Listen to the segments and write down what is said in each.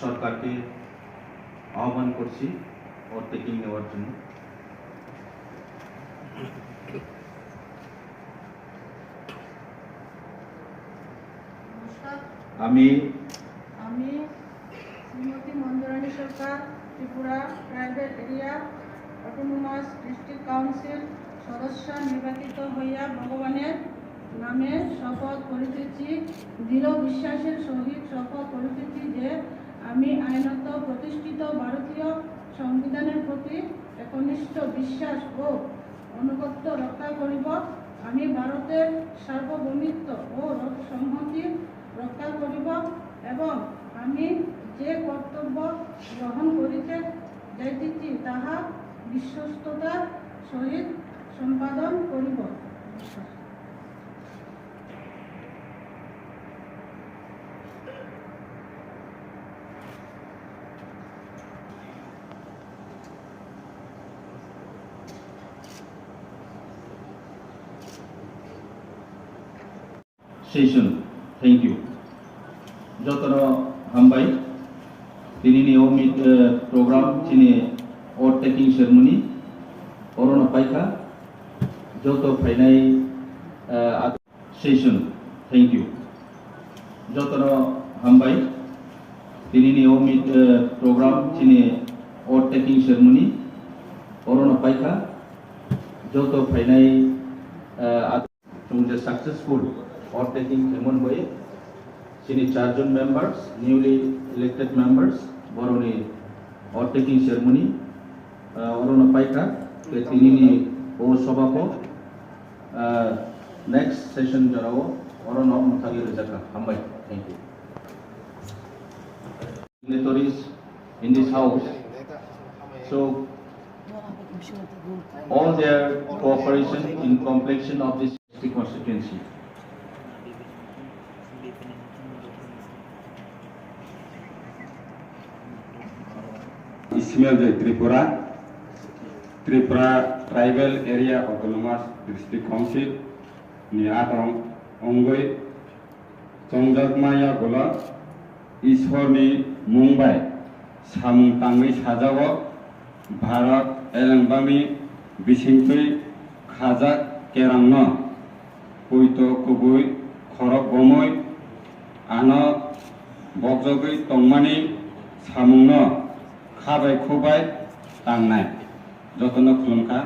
সরকারকে আহ্বান করছি ওভারটেকিং নেওয়ার জন্য। আমি Shrimati Manjurani Sarkar, Tripura tribal area autonomous district council সদস্য নির্বাচিত হইয়া ভগবানের নামে শপথ করিতেছি। দৃঢ় বিশ্বাসের সহিত শপথ করিতেছি যে আমি আইনত প্রতিষ্ঠিত ভারতীয় সংবিধানের প্রতি একনিষ্ঠ বিশ্বাস ও আনুগত্য রক্ষা করিব। আমি ভারতের সার্বভৌমিত্ব ও সংহতি রক্ষা করিব এবং আমি যে কর্তব্য গ্রহণ করিতে যাইতেছি তাহা বিশ্বস্ততার সহিত সম্পাদন করিব। सेशन थैंक यू जतरा हामबाय दिनैनि Amit programme Chini ओभारटेकिं ceremony Erna Paika Jat फाइनाय session thank you जतरा हामबाय दिनैनि Amit programme Chini ओभारटेकिं ceremony Erna Paika Jat फाइनाय successful overtaking Hemon Boy, Sini Charjon members, newly elected members, Boroni overtaking ceremony, Orona Paika, Ketinini O Sobako, next session Jarao, Orona Mutagi Rizaka, Hambai, thank you. Signatories in this house, so all their cooperation in completion of this constituency. Ismail Tripura Tribal Area Autonomous District Council ni atong ongoi Songjagmaya Gola Ishorni Mumbai Samung Tangmi Sajawo Bharat Elangbami Bisingtui Khajak Kerangno Puito Kubui Khorok Bomoi Ano Bokjogui Tongmani Samungno खाबाय खोबाय तांनाय जतन खुलुमखा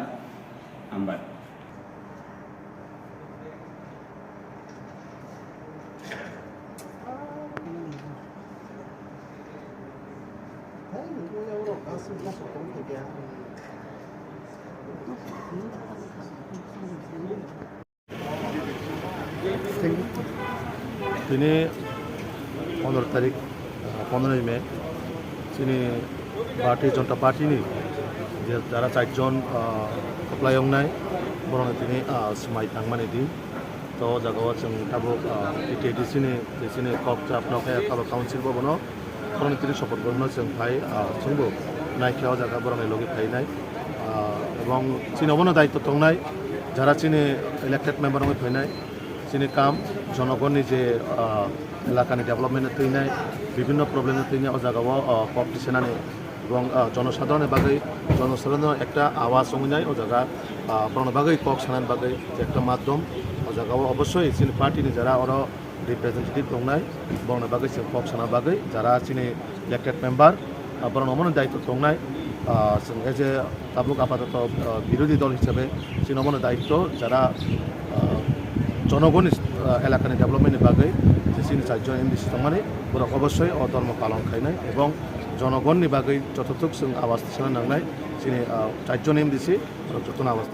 हामबाय। दिनै 15 तारिख 15 मे चिनि Bharatiya Janata party जरा 4 जन खप्लायंनाय बरं दिनै समाय थांमानि दिन तो जगह जों थाबो इटिडिसिनि कप जापनाखाय खाबा काउन्सिल बनो बरं दिनै सपट ग्रहण जों फाय जोंबो नायखायाव जागा बरं लगे फायनाय এবং चिनावनो दायित्व दंनाय जरा चिनि इलेक्टेड मेम्बर होय फायनाय चिनि काम जनगणनि जे एलाकानि डेभलपमेन्ट थैनाय विभिन्न प्रब्लेम थैनाय जागाव कम्पिटिशनानि এবং জনসাধারণের বাকে জনসাধারণের একটা আওয়াজ সংনায় ও জায়গা আপনার বাকে কক সানার বাকে যে একটা মাধ্যম ও জায়গাও অবশ্যই চিনি পার্টিনি যারা ওরা রিপ্রেজেন্টেটিভ দংনায় বংনা বাকে কক সানার বাকে যারা চিনি ইলেক্টেড মেম্বার বরং অমনের দায়িত্ব দংনায় যে তাবুক আপাতত বিরোধী দল হিসাবে চিনি অমনের দায়িত্ব যারা জনগণের এলাকার ডেভেলপমেন্টের বাকে যে চিনি 4 জন এমডিসি দংমানে বরং অবশ্যই অধর্ম পালন খাইনায় এবং জনগণनि बागै যতটুক जों आवाज थिसननो नांनाय जोंनि 4 जन एमडिसि जतन आवाज